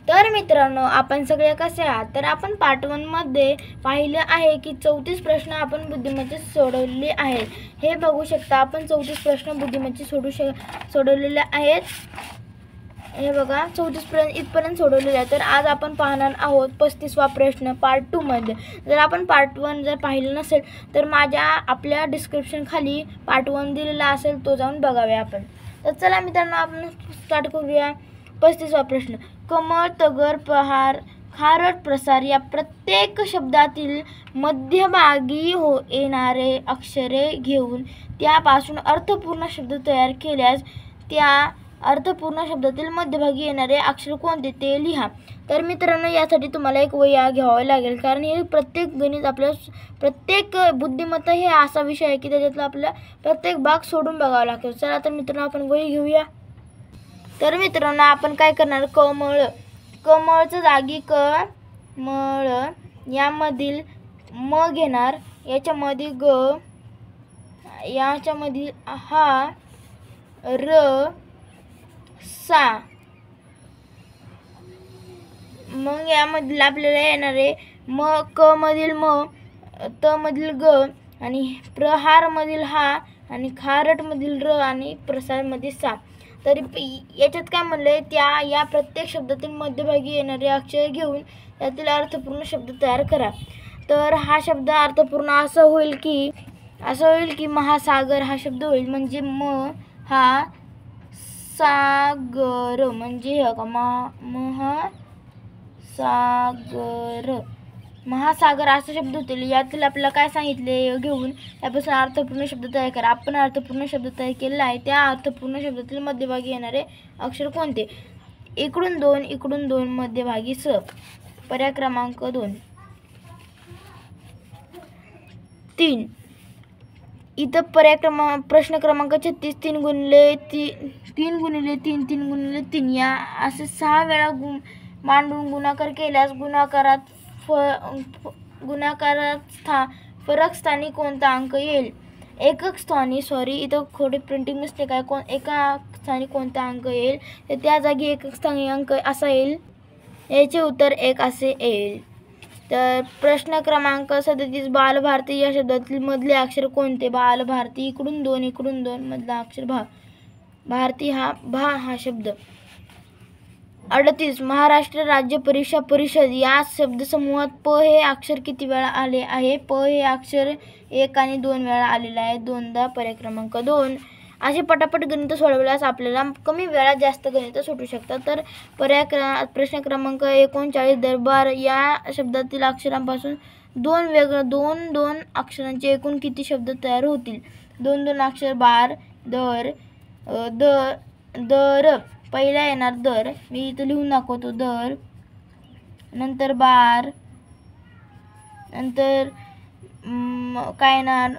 तर मित्रांनो, आपण सगळे कसे आहात? तर आपण पार्ट 1 मध्ये पाहिलं आहे की 34 प्रश्न आपण बुद्धिमत्तेचे सोडवलेले आहेत. हे बघू शकता, आपण 34 प्रश्न बुद्धिमत्तेचे सोडवलेले आहेत. हे बघा, 34 इथपर्यंत सोडवलेले आहे. तर आज आपण पाहणार आहोत 35वा प्रश्न पार्ट 2 मध्ये. जर आपण पार्ट 1 जर पाहिलं नसेल तर आपल्या डिस्क्रिप्शन खाली पार्ट 1 दिलेला असेल, तो जाऊन बघावे आपण. तर चला मित्रांनो, आपण स्टार्ट करूया. 35वा प्रश्न. कमळ, तगर, प्रहार, खारट, प्रसार या प्रत्येक शब्दातील मध्यभागी येणारे अक्षरे घेऊन त्यापासून अर्थपूर्ण शब्द तयार केल्यास त्या अर्थपूर्ण शब्दातील मध्यभागी येणारे अक्षर कोणते ते लिहा. तर मित्रांनो, यासाठी तुम्हाला एक वही घ्यावी लागेल, कारण हे प्रत्येक गणित आपल्या प्रत्येक बुद्धिमत्ता हे असा विषय आहे की त्याच्यातला आपला प्रत्येक भाग सोडून बघावा लागतो. चला तर मित्रांनो, आपण वही घेऊया. तर मित्रांनो, आपण काय करणार? कमळ, कमळच्या जागी कमळ यामधील म घेणार, याच्यामध्ये ग, याच्यामधील हा, र, सा, मग यामधील आपल्याला येणारे क मधील म, त मधील ग, आणि प्रहार मधील हा, आणि खारट मधील र, आणि प्रसार मधील सा. तर याच्यात काय म्हणलंय, या प्रत्येक शब्दातील मध्यभागी येणारे अक्षर घेऊन त्यातील अर्थपूर्ण शब्द तयार करा. तर हा शब्द अर्थपूर्ण असं होईल की महासागर हा शब्द होईल. म्हणजे म हा सागर, म्हणजे महासागर असा शब्द होतील. यातील आपल्याला काय सांगितले, घेऊन त्यापासून अर्थपूर्ण शब्द तयार करा. आपण अर्थपूर्ण शब्द तयार केलेला आहे. त्या अर्थपूर्ण शब्दातील मध्यभागी येणारे अक्षर कोणते? इकडून 2, इकडून 2, मध्यभागी स. पर्याय क्रमांक 2. 3. इथं प्रश्न क्रमांक 36. 3 गुणिले 3, 3 गुणिले 3, 3 गुणिले 3 या असे 6 वेळा मांडून गुणाकार केल्यास गुणाकारात फरक स्थानी कोणता अंक येईल? एकक स्थानी, इथं थोडी प्रिंटिंग मिस्टेक आहे. एका स्थानी कोणता अंक येईल? तर त्या जागी एकक स्थानी अंक असा येईल. याचे उत्तर 1 असे येईल. तर प्रश्न क्रमांक 37. बालभारती या शब्दातील मधले अक्षर कोणते? बालभारती, इकडून 2, इकडून 2, मधला अक्षर भा. भारती हा शब्द. 38. महाराष्ट्र राज्य परीक्षा परिषद या शब्दसमूहात प हे अक्षर किती वेळा आले आहे? प हे अक्षर 1 आणि 2 वेळा आलेले आहे. 2दा. पर्याय क्रमांक 2. असे पटापट गणित सोडवल्यास आपल्याला कमी वेळात जास्त गणित सुटू शकतात. तर प्रश्न क्रमांक 39. दरबार या शब्दातील अक्षरांपासून दोन अक्षरांचे एकूण किती शब्द तयार होतील? 2 अक्षर. बार, दर, दर. पहिला येणार दर, मी इथं लिहून दाखवतो. दर, नंतर बार, नंतर काय येणार?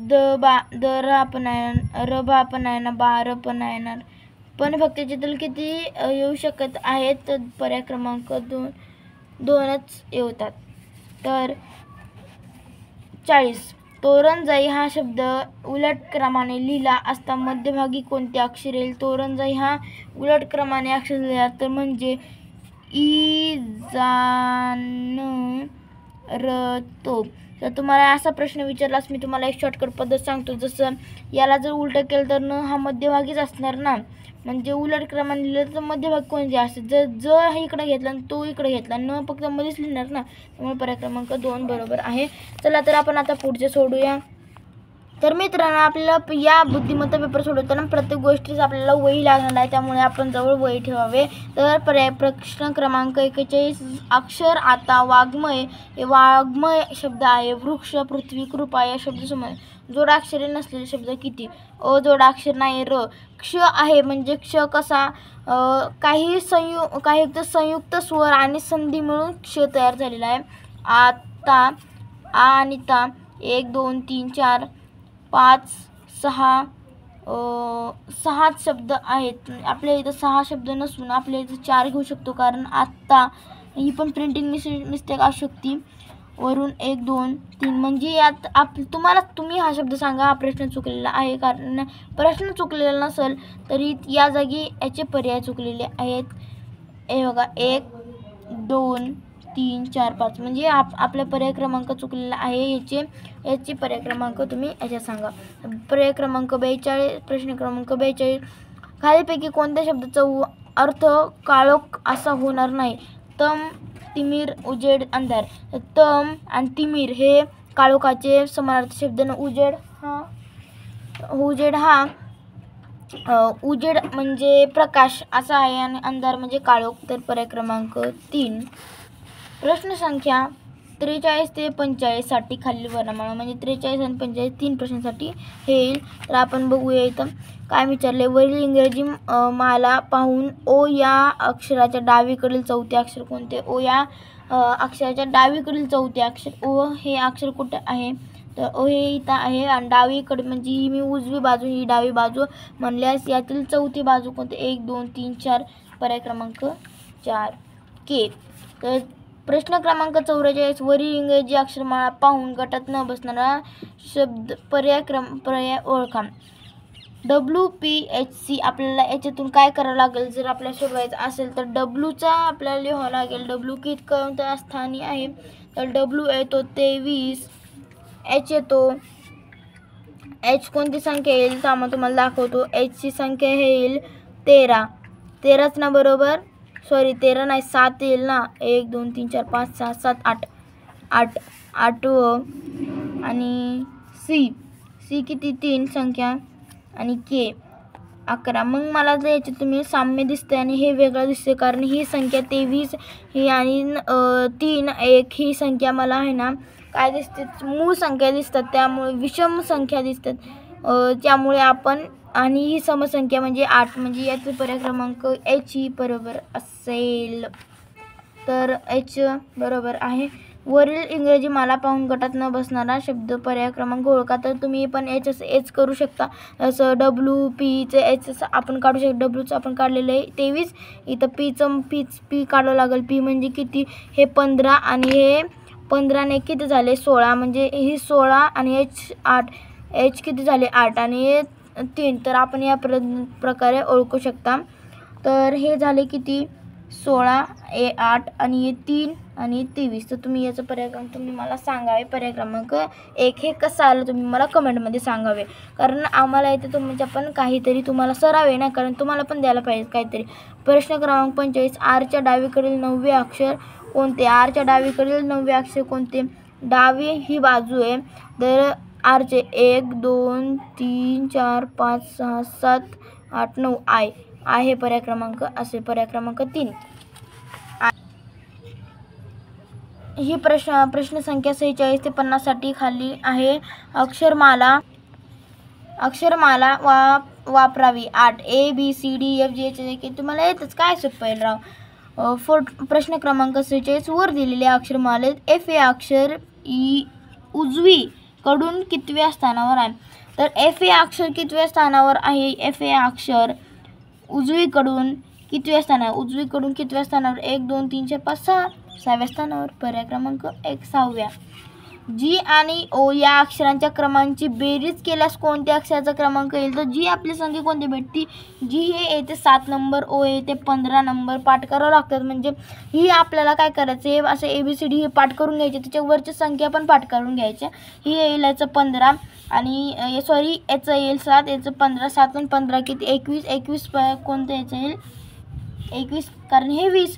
दर पण आहे, रबा पण आहे ना, बार पण आहे ना. पण फक्त चित्र किती येऊ शकत आहेत? तर पर्याय क्रमांक 2च येतात. तर 40. तोरणजाई हा शब्द उलट क्रमाने लिहिला असता मध्यभागी कोणते अक्षर येईल? तोरणजाई हा उलट क्रमाने अक्षर लिहिला तर म्हणजे तो. तर तुम्हाला असा प्रश्न विचारलास, मी तुम्हाला एक शॉर्टकट पद्धत सांगतो. जसं याला जर उलट केलं तर न हा मध्यभागीच असणार ना, म्हणजे उलट क्रमाने लिहिलं तर मध्यभागी कोणते असते? जर इकडे घेतला आणि तो इकडे घेतला, न फक्त मध्येच लिहिणार ना, त्यामुळे पर्याय क्रमांक 2 बरोबर आहे. चला तर आपण आता पुढचे सोडूया. तर मित्रांनो, आपल्याला या बुद्धिमत्ता पेपर सोडवताना प्रत्येक गोष्टीच आपल्याला वही लागणार आहे, त्यामुळे आपण जवळ वही ठेवावे. तर प्रश्न क्रमांक 41. अक्षर आता वाङ्मय हे वाङ्मय शब्द आहे. वृक्ष, पृथ्वी, कृपा या शब्दसमूह जोडाक्षरे नसलेले शब्द किती? जोडाक्षर नाही. र. क्ष आहे, म्हणजे क्ष कसा? काही संयुक्त स्वर आणि संधी मिळून क्ष तयार झालेला आहे. आता, आ आणि ता. 1, 2, 3, 4, 5, 6 6 शब्द आहेत. आपल्या इथं 6 शब्द नसून आपल्या इथं 4 घेऊ शकतो, कारण आत्ता ही पण प्रिंटिंग मिस्टेक असू शकते. वरून 1, 2, 3 म्हणजे यात तुम्ही हा शब्द सांगा. हा प्रश्न चुकलेला आहे, कारण प्रश्न चुकलेला नसेल तरी या जागी याचे पर्याय चुकलेले आहेत. हे बघा, 1, 2 3 4 5 म्हणजे आपला पर्याय क्रमांक चुकलेला आहे. याचे पर्याय क्रमांक तुम्ही याच्यात सांगा. पर्याय क्रमांक 42, प्रश्न क्रमांक 42, खालीलपैकी कोणत्या शब्दाचा अर्थ काळोख असा होणार नाही? तम, तिमिर, उजेड, अंधार. तम आणि तिमिर हे काळोखाचे समानार्थी शब्द न. उजेड म्हणजे प्रकाश असा आहे आणि अंधार म्हणजे काळोख. तर पर्याय क्रमांक 3. प्रश्न संख्या 43 ते 45 साठी खालील वर्णमाला म्हणजे 43 आणि 45 3 प्रश्नांसाठी हे येईल. तर आपण बघूया इथं काय विचारले. वरील इंग्रजी माला पाहून ओ या अक्षराच्या डावीकडील चौथे अक्षर कोणते? ओ या अक्षराच्या डावीकडील चौथे अक्षर. ओ हे अक्षर कुठे आहे? तर ओ हे इथं आहे आणि डावीकडे म्हणजे ही मी उजवी बाजू ही डावी बाजू म्हणल्यास यातील चौथी बाजू कोणते? 1 2 3 4. पर्याय क्रमांक 4 के. तर प्रश्न क्रमांक 44, वरील इंग्रजी अक्षरमाळा पाहून गटात न बसणारा शब्द पर्याय ओळखा. WPHC. आपल्याला याच्यातून काय करावं लागेल जर आपल्याला शोधायचं असेल तर डब्ल्यूचा आपल्याला लिहावं लागेल. डब्ल्यू कोणत्या स्थानी आहे? तर डब्ल्यू येतो 23. एच येतो. एच कोणती संख्या येईल तर मग तुम्हाला दाखवतो. एचची संख्या येईल 13. 13च ना बरोबर? सॉरी 13 नाही 7 येईल ना. 1 2 3 4 5 6 7 8. 8 आणि सी किती? 3 संख्या आणि के 11. मग मला जर याचे तुम्ही साम्य दिसते आणि हे वेगळं दिसते कारण ही संख्या 23 ही आणि 3 1 ही संख्या मला आहे ना काय दिसते? मूळ संख्या दिसतात. त्यामुळे विषम संख्या दिसतात. त्यामुळे आपण आणि ही समसंख्या म्हणजे 8 म्हणजे याचा पर्याय क्रमांक एच ही बरोबर असेल. तर एच बरोबर आहे. वरील इंग्रजी माला पाहून गटात न बसणारा शब्द पर्याय क्रमांक ओळखा. तर तुम्ही पण एच करू शकता. असं WPचं एच आपण काढू शकतो. डब्ल्यूचं आपण काढलेलं आहे 23. इथं पी काढावं लागेल. पी म्हणजे किती? हे 15 आणि हे 15 ने किती झाले? 16 म्हणजे ही 16 आणि एच 8. एच किती झाले? 8 आणि हे 3. तर आपण या प्रकारे ओळखू शकता. तर हे झाले किती? 16 8 आणि हे 3 आणि 23. तर तुम्ही याचं पर्याय क्रमांक तुम्ही मला सांगावे. पर्याय क्रमांक 1 हे कसं आलं तुम्ही मला कमेंटमध्ये सांगावे. कारण आम्हाला इथे तुमच्या पण काहीतरी तुम्हाला सरावे ना कारण तुम्हाला पण द्यायला पाहिजे काहीतरी. प्रश्न क्रमांक 45, आरच्या डावीकडील 9वे अक्षर कोणते? आरच्या डावीकडील 9वे अक्षर कोणते? डावी ही बाजू आहे. तर आरचे 1 2 3 4 5 6 7 8 9 आहे पर्याय क्रमांक असे. पर्याय क्रमांक 3. ही प्रश्न संख्या 46 ते 50 साठी खाली आहे. अक्षरमाला वापरावी 8 ABCDFG तुम्हाला येतच काय सोपं राव. प्रश्न क्रमांक 46, वर दिलेल्या अक्षरमालेत एफ हे अक्षर उजवीकडून कितव्या स्थानावर आहे? तर एफ हे अक्षर कितव्या स्थानावर आहे? एफ हे अक्षर उजवीकडून कितव्या स्थानावर? उजवीकडून कितव्या स्थानावर? 1 2 3 4 5 6 6व्या स्थानावर. पर्याय क्रमांक 1 6व्या. जी आणि ओ या अक्षरांच्या क्रमांची बेरीज केल्यास कोणत्या अक्षराचा क्रमांक येईल? तर जी आपली संख्या कोणती भेटती? जी हे येते 7 नंबर, ओ येते 15 नंबर. पाठ करावं लागतात म्हणजे ही आपल्याला काय करायचं हे असं ABCD हे पाठ करून घ्यायचे. त्याच्यावरच्या संख्या पण पाठ करून घ्यायच्या. ही येईल याचं 15 आणि सॉरी याचं येईल 7 याचं 15. 7 आणि 15 किती? 21. 21 कोणतं याचं येईल? 21 कारण हे 20.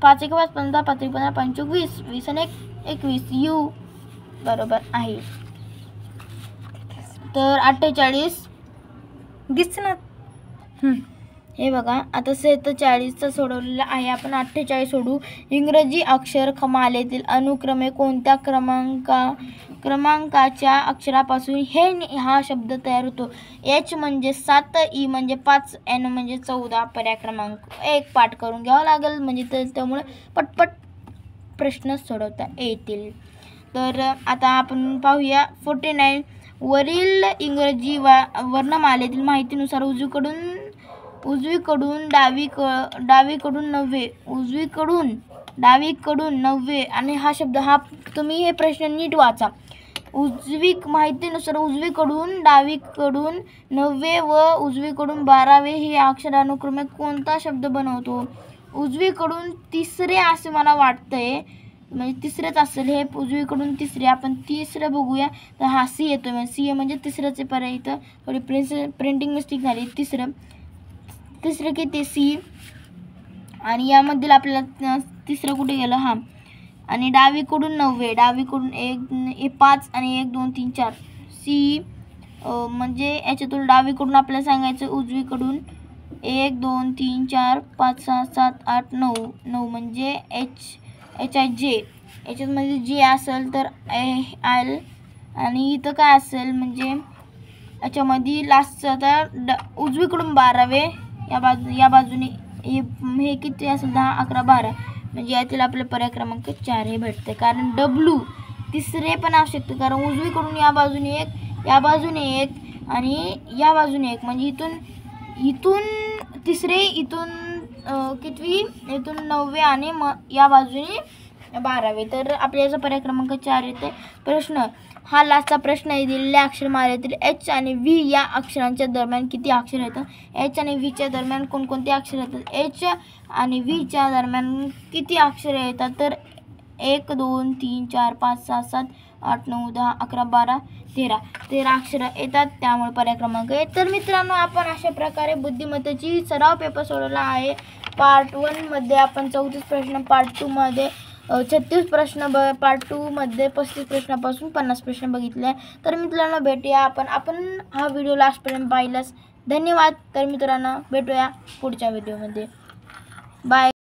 5 1 5 15 5 1 15 5 20 20 आणि 21 यू बरोबर आहे. तर 48 दिसणार. हे बघा आता 47चं सोडवलेलं आहे. आपण 48 सोडू. इंग्रजी अक्षर मालेतील अनुक्रमे कोणत्या क्रमांकाच्या अक्षरापासून हा शब्द तयार होतो? एच म्हणजे 7, ई म्हणजे 5, एन म्हणजे 14. पर्याय क्रमांक 1 पाठ करून घ्यावं लागेल म्हणजे त्यामुळे पटपट प्रश्न सोडवता येतील. तर आता आपण पाहूया 49, वरील इंग्रजी वर्णमालेतील माहितीनुसार उजवीकडून डावीकडून 9वे आणि हा शब्द हा तुम्ही हे प्रश्न नीट वाचा. माहितीनुसार उजवीकडून डावीकडून 9वे व उजवीकडून 12वे हे अक्षरानुक्रमे कोणता शब्द बनवतो? उजवीकडून तिसरे असे मला वाटतंय, म्हणजे तिसरेच असेल हे, उजवीकडून तिसरे. आपण तिसरं बघूया तर हा सी येतो, म्हणजे सी म्हणजे तिसरंच पर्याय. इथं थोडी प्रिंटिंग मिस्टेक झाली. तिसरं किती सी, आणि यामधील आपल्याला तिसरं कुठे गेलं, हा. आणि डावीकडून 9, डावीकडून 5 आणि 1 2 3 4 सी, म्हणजे याच्यातून डावीकडून आपल्याला सांगायचं उजवीकडून 1 2 3 4 5 6 7 8 9 म्हणजे एच आय जे. याच्यामध्ये जे असेल तर एल, आणि इथं काय असेल म्हणजे याच्यामध्ये लास्टचं आता उजवीकडून 12, या बाजूने हे किती असेल 10 11 12, म्हणजे यातील आपलं पर्याय क्रमांक 4 हे भेटते. कारण डब्ल्यू तिसरे पण असू शकते, कारण उजवीकडून या बाजूने 1, या बाजूने 1 आणि या बाजूने 1, म्हणजे इथून तिसरे, इथून कितवी, इथून 9 आणि मग या बाजूने 12. तर आपल्या याचा पर्याय क्रमांक 4 येते. प्रश्न हा लास्टचा प्रश्न आहे. दिलेल्या अक्षरमालेतील एच आणि व्ही या अक्षरांच्या दरम्यान किती अक्षर येतात? एच आणि व्हीच्या दरम्यान कोणकोणती अक्षर येतात? एच आणि व्हीच्या दरम्यान किती अक्षरे येतात? तर 1 2 3 4 5 6 7 8 9 10 11 12 13 अक्षरं येतात. त्यामुळे पर्याय क्रमांक 1. तर मित्रांनो, आपण अशा प्रकारे बुद्धिमत्तेची सराव पेपर सोडवला आहे. पार्ट 1 मध्ये आपण 34 प्रश्न, पार्ट 2 मध्ये 36 प्रश्न, पार्ट 2 मध्ये 35 प्रश्नापासून 50 प्रश्न बघितले. तर मित्रांनो, भेटूया आपण हा व्हिडिओ लास्टपर्यंत पाहिलास धन्यवाद. तर मित्रांनो, भेटूया पुढच्या व्हिडिओमध्ये. बाय.